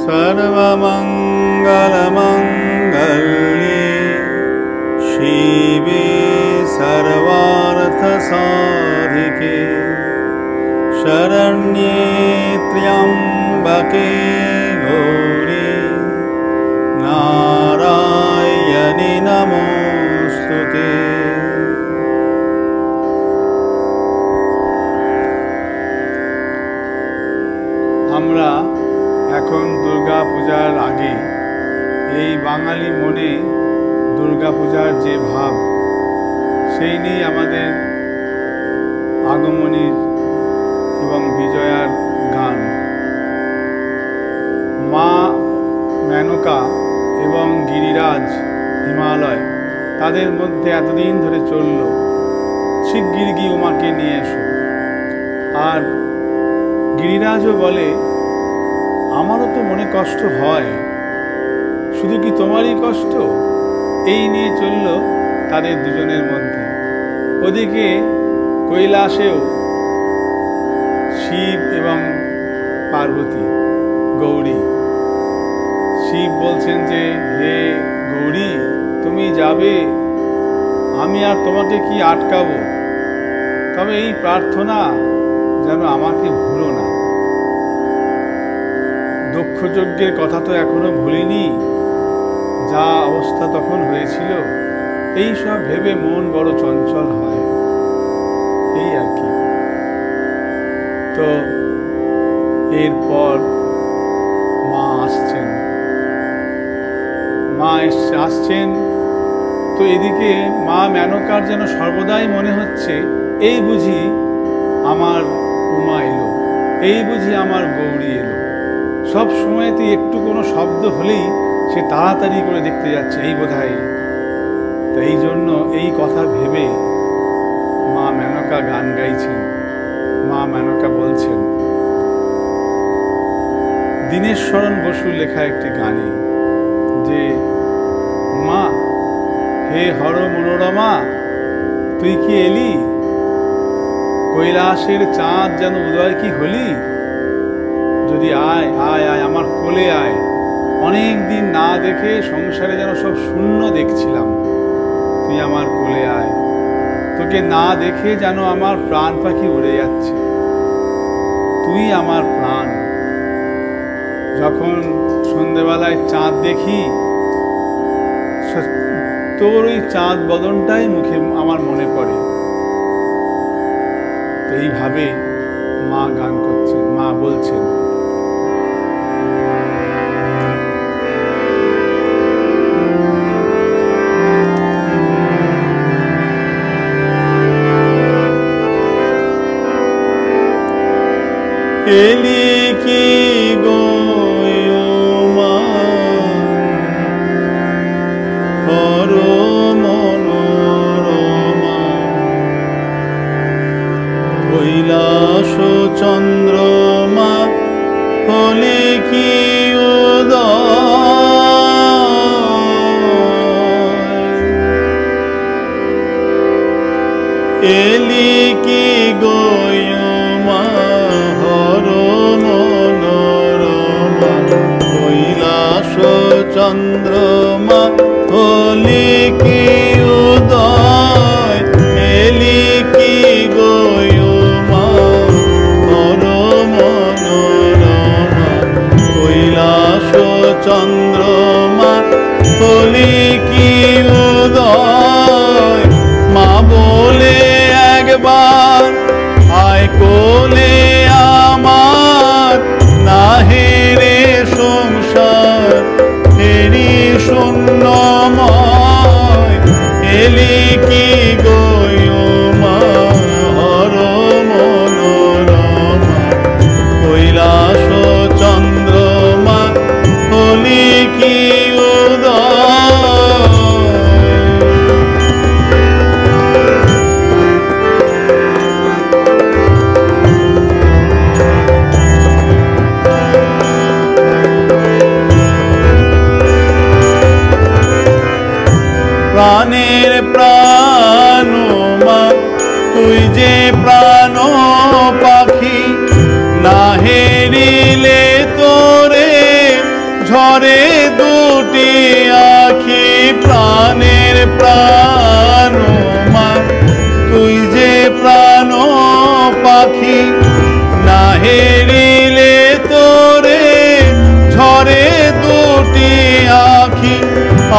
सर्वमङ्गलमङ्गल्ये शिवे सर्वार्थसाधिके शरण्ये त्र्यम्बके गौरी नारायणी नमोस्तुते। আমরা এখন দুর্গা পূজার আগে এই বাঙালি মনে দুর্গা পূজার যে ভাব সেই নিয়ে আমাদের আগমনীর এবং বিজয়ার গান। মা মেনকা এবং গিরিরাজ হিমালয় তাদের মধ্যে এতদিন ধরে চলল, শিগগির গিয়ে উমাকে নিয়ে এসো। আর গিরিরাজও বলে আমারও তো মনে কষ্ট হয়, শুধু কি তোমারই কষ্ট? এই নিয়ে চলল তাদের দুজনের মধ্যে। ওদিকে কৈলাসেও শিব এবং পার্বতী গৌরী, শিব বলছেন যে হে গৌরী তুমি যাবে, আমি আর তোমাকে কি আটকাবো, তবে এই প্রার্থনা যেন আমাকে ভুলো না। দক্ষযজ্ঞের কথা তো এখনো ভুলিনি, যা অবস্থা তখন হয়েছিল, এই সব ভেবে মন বড় চঞ্চল হয়, এই আর কি। তো এরপর মা আসছেন, আসছেন তো এদিকে মা মেনকার যেন সর্বদাই মনে হচ্ছে এই বুঝি আমার উমা এলো, এই বুঝি আমার গৌরী এলো। সব সময়তে একটু কোনো শব্দ হলেই সে তাড়াতাড়ি করে দেখতে যাচ্ছে, এই বোধহয়। তো এই জন্য এই কথা ভেবে মা মেনকা গান গাইছেন। মা মেনকা বলছেন দীনেশরণ বসুর লেখা একটি গানে যে মা হে হর মনোরমা তুই কি এলি, কৈলাসের চাঁদ যেন উদয় কি হলি, যদি আয় আয় আয় আমার কোলে আয়, অনেক দিন না দেখে সংসারে যেন সব শূন্য দেখছিলাম, তুই আমার কোলে আয়, তোকে না দেখে যেন আমার প্রাণ পাখি উড়ে যাচ্ছে, তুই আমার প্রাণ। যখন সন্ধ্যেবেলায় চাঁদ দেখি তোর ওই চাঁদ বদনটাই মুখে আমার মনে পড়ে। এইভাবে মা গান করছেন, মা বলছেন এলি কি গো মা হর মনোরমা, কৈলাস চন্দ্রমা হলে কি উদয়, এলি কি গো মা হর মনোরমা, কৈলাস চন্দ্রমা হলে কি উদয়, এলি কি গো মা হর মনোরমা, কৈলাস চন্দ্রমা হলে কি উদয়। মা বলে একবার আয় কোলে আমার, না হেরে সংসার হেরি শূন্যময়, এলি কি গো মা হর মনোরমা, কৈলাস চন্দ্রমা হলি কি উদয়। প্রাণের প্রাণ মা তুই যে প্রাণ পাখি, না হেরিলে তোরে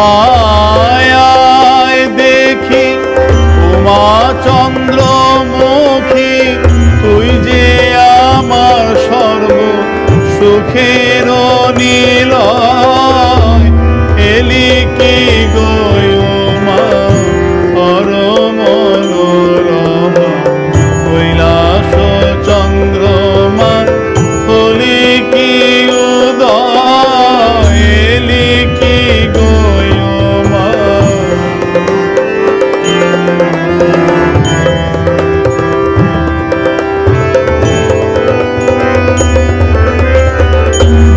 আয় আয় দেখি উমা চন্দ্রমুখী, তুই যে আমার সর্ব সুখের নিলয়। এলি কি গো মা পরম মনোরমা, কৈলাস চন্দ্রমা হলি কি উদয়। এলি কি গো মা।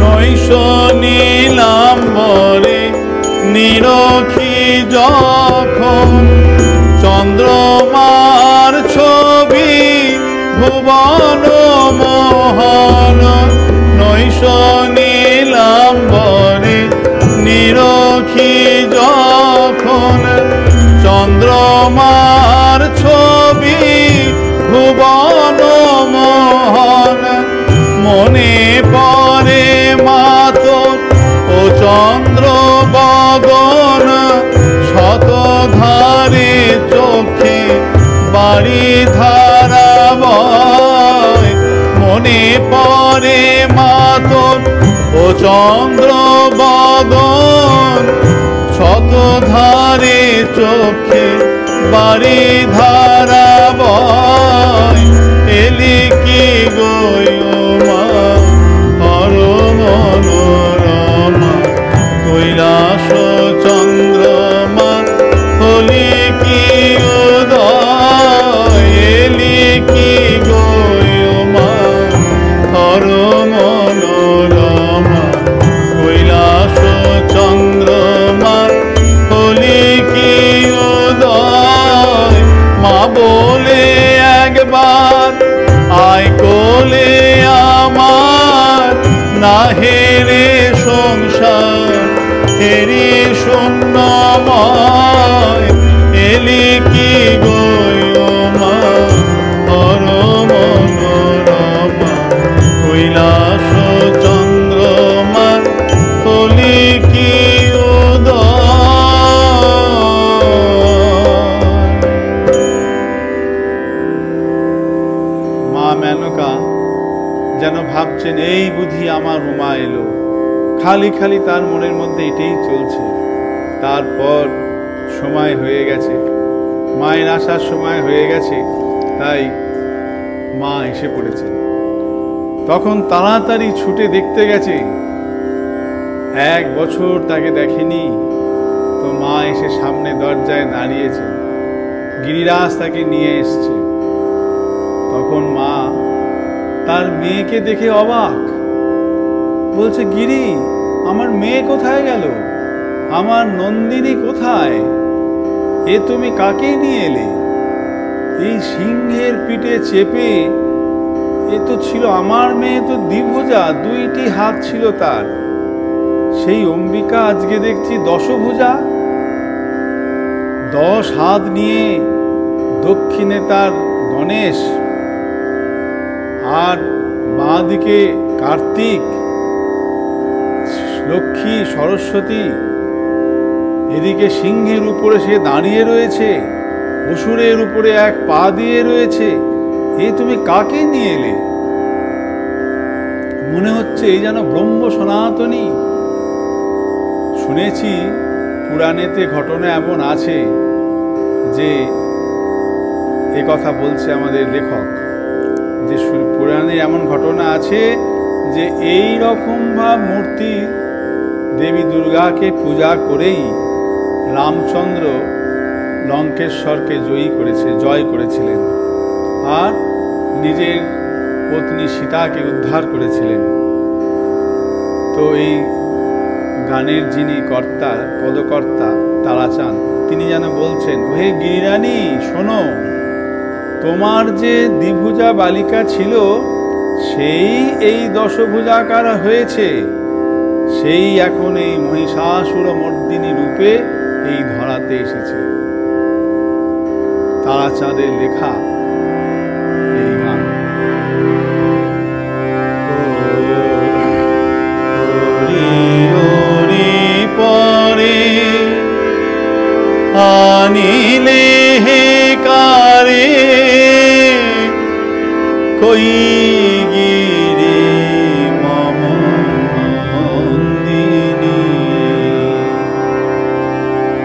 নৈশ নীলাম্বরে নিরখি যখন, চন্দ্রমার ছবি ভুবন মোহন। নৈশ নীলাম্বরে নিরখি যখন, চন্দ্রমার ছবি ভুবন মোহন। মনে পড়ে মাতর ও চন্দ্র বদন, শতধারে চোখে বাড়ি ধারা বয়। মনে পড়ে মাতর ও চন্দ্র বদন, শতধারে চোখে বাড়ি ধারা বয়। এলি কি গো মা পরম মনোরমা, কৈলাস চন্দ্রমা হলি কি উদয়। এলি কি গো মা পরম মনোরমা, কৈলাস চন্দ্রমা হলি কি উদয়। মা বলে একবার আয় কোলে আমার, না হেরে সংসার হেরি শূন্যময়। এলি কি গো মা পরম মনোরমা, কৈলাস চন্দ্রমা হলি কি উদয়। মা মেনকা যেন ভাবছেন এই বুঝি আমার উমা এলো। খালি খালি তার মনের মধ্যে এটাই চলছে। তারপর সময় হয়ে গেছে, মায়ের আসার সময় হয়ে গেছে, তাই মা এসে পড়েছেন। তখন তাড়াতাড়ি ছুটে দেখতে গেছে, 1 বছর তাকে দেখেনি। তো মা এসে সামনে দরজায় দাঁড়িয়েছে, গিরিরাজ তাকে নিয়ে এসছে। তখন মা তার মেয়েকে দেখে অবাক, বলছে গিরি আমার মেয়ে কোথায় গেল, আমার নন্দিনী কোথায়, এ তুমি কাকে নিয়ে এলে? এই সিংহের পিঠে চেপে এ তো ছিল আমার মেয়ে, তো দ্বিভুজা, 2টি হাত ছিল তার। সেই অম্বিকা আজকে দেখছি দশভুজা, 10 হাত নিয়ে, দক্ষিণে তার গণেশ, আর বাঁ দিকে কার্তিক, লক্ষ্মী, সরস্বতী। এদিকে সিংহের উপরে সে দাঁড়িয়ে রয়েছে, অসুরের উপরে 1 পা দিয়ে রয়েছে। এ তুমি কাকে নিয়ে এলে? মনে হচ্ছে এই যেন ব্রহ্ম সনাতনী। শুনেছি পুরাণেতে ঘটনা এমন আছে যে এ কথা বলছে আমাদের লেখক, যে পুরাণে এমন ঘটনা আছে যে এই রকম ভাব মূর্তি দেবী দুর্গাকে পূজা করেই রামচন্দ্র লঙ্কেশ্বরকে জয় করেছিলেন আর নিজের পত্নী সীতাকে উদ্ধার করেছিলেন। তো এই গানের যিনি কর্তা, পদকর্তা তারাচাঁদ, তিনি যেন বলছেন, হে গিরিরানী শোনো, তোমার যে দ্বিভুজা বালিকা ছিল সেই এই দশভুজাকার হয়েছে, সেই এখন এই মহিষাসুর মর্দিনী রূপে এই ধরাতে এসেছে। তারাচাঁদের লেখা এই গান। পরে কই গিরি মম নন্দিনী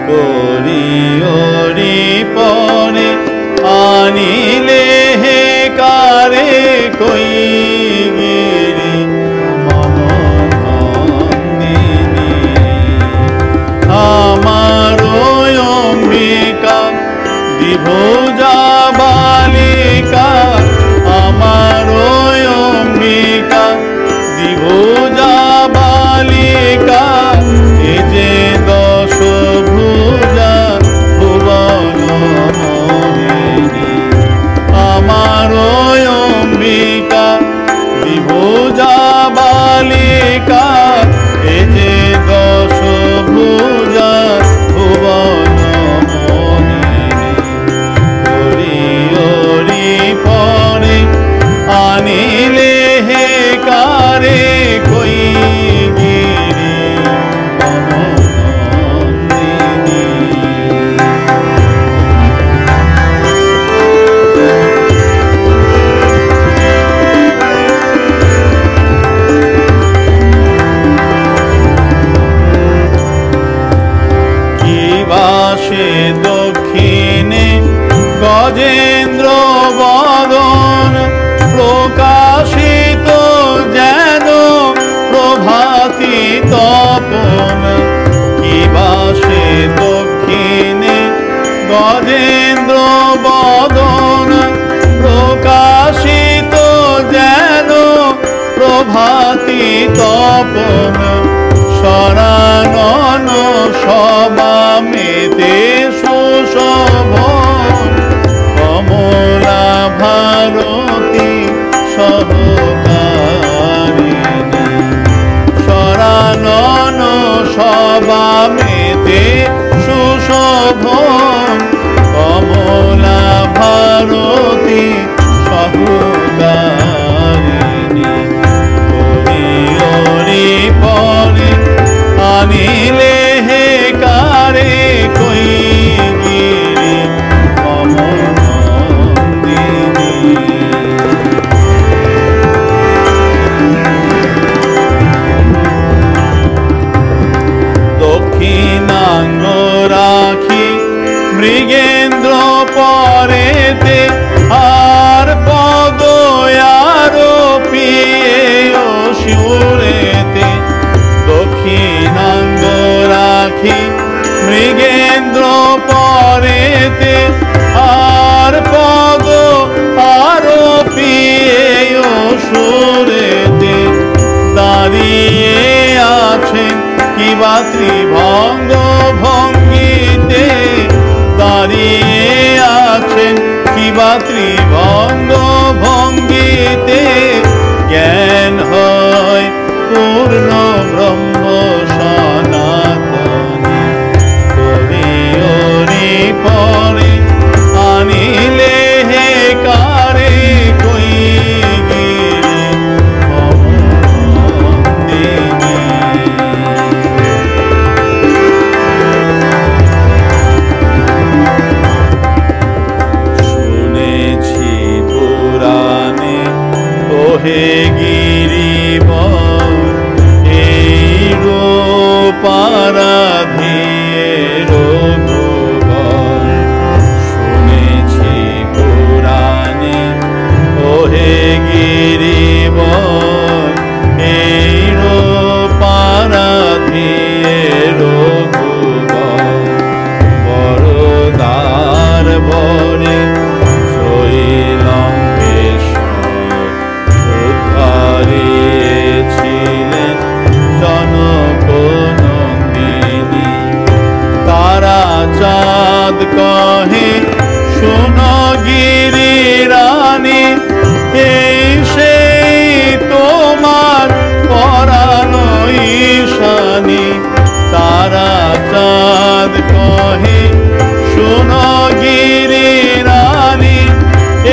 করিয়রি পরে আনিলে হে কারে কই গিরি মম নন্দিনী আমার অম্বিকা দ্বিভুজা বালিকা আমার অম্বিকা দ্বিভুজা বালিকা এ যে দশ ভুজা ভুবন মোহিনী আমার অম্বিকা দ্বিভুজা বালিকা এ যে দশ ভুজা ভুবন পরে আনিলে হে কারে কই গিরি মম নন্দিনী কি বাসে দক্ষিণে গজেন্দ্র বদন প্রকাশিত যেন প্রভাতি তপন কি বাসে দক্ষিণে গজেন্দ্র বদন প্রকাশিত যেন প্রভাতি তপন শরণন সবামেতে সুশোভন কমলা ভারতী সহকারিণী শরণন সবামেতে সুশোভন কমলা ভারতী সহকারিণী হরি পরে আনিলে হে কারে কই গিরি মম নন্দিনী দক্ষিণাঙ্গ রাখি মৃগেন্দ্র পরেতে আর পদ আরোপিয়ে শিউরেতে দক্ষিণাঙ্গ রাখি মৃগেন্দ্র পরেতে আর পদ আরোপিয়ে সুরেতে দাঁড়িয়ে আছেন কিবা ত্রিভঙ্গ ভঙ্গিতে দাঁড়িয়ে আছেন কিবা ত্রিভঙ্গ ভঙ্গিতে জ্ঞান হয় পূর্ণ ব্রহ্ম সনাতনী হরি পরে আনিলে হে কারে কই গিরি মম নন্দিনী শুনেছি পুরাণে ওহে গিরিবর এই রূপারাধিয়ে রঘুবর শুনেছি পুরাণে ওহে গিরিবর এই রূপারাধিয়ে রঘুবর বরদার বরে শৈলঙ্কেশ্বর উদ্ধারিয়েছিলেন জনক নন্দিনী তারা চাঁদ কহে শোনো গিরি রানী এই সেই তোমার পরাণ ঈশানী তারা চাঁদ কহে শোনো গিরি রানী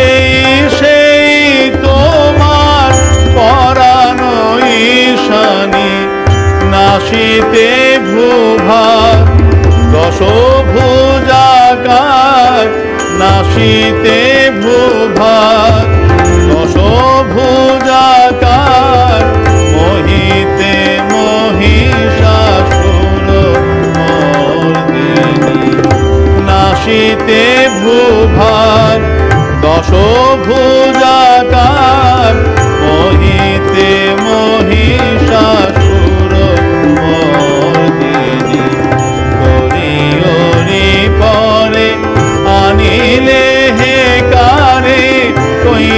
এই সেই তোমার পরাণ ঈশানী নাসিতে ভূভাগ দশভুজাকার নাশিতে ভূভার দশভুজাকার মোহিতে মহিষাসুর মর্দিনী নাশিতে ভূভার দশভুজাকার মোহিতে মহিষাসুর মর্দিনী হরি পরে আনিলে হে কারে কই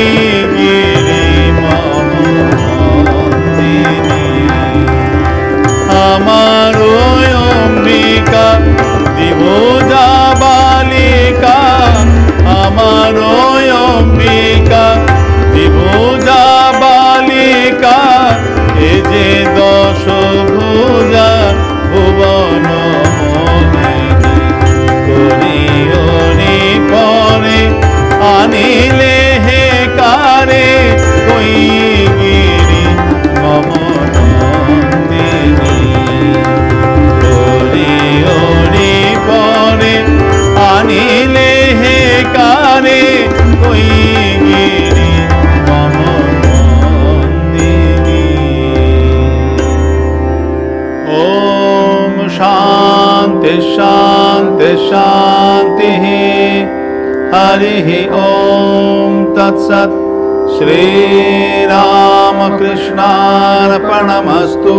গিরি মন্দিনী আমার অম্বিকা দিভোজা বালিকা আমার অম্বিকা দিভোজা বালিকা এ যে দশ ভুজা ভুবন মোহিনী করি পরে আনিলে হে কারে কই গিরি মম নন্দিনী করি পরে আনিলে হে কারে কই গিরি মম নন্দিনী। ওম শান্তি শান্তি শান্তি হরি ওম তৎসৎ শ্রী রামকৃষ্ণার্পণমস্তু।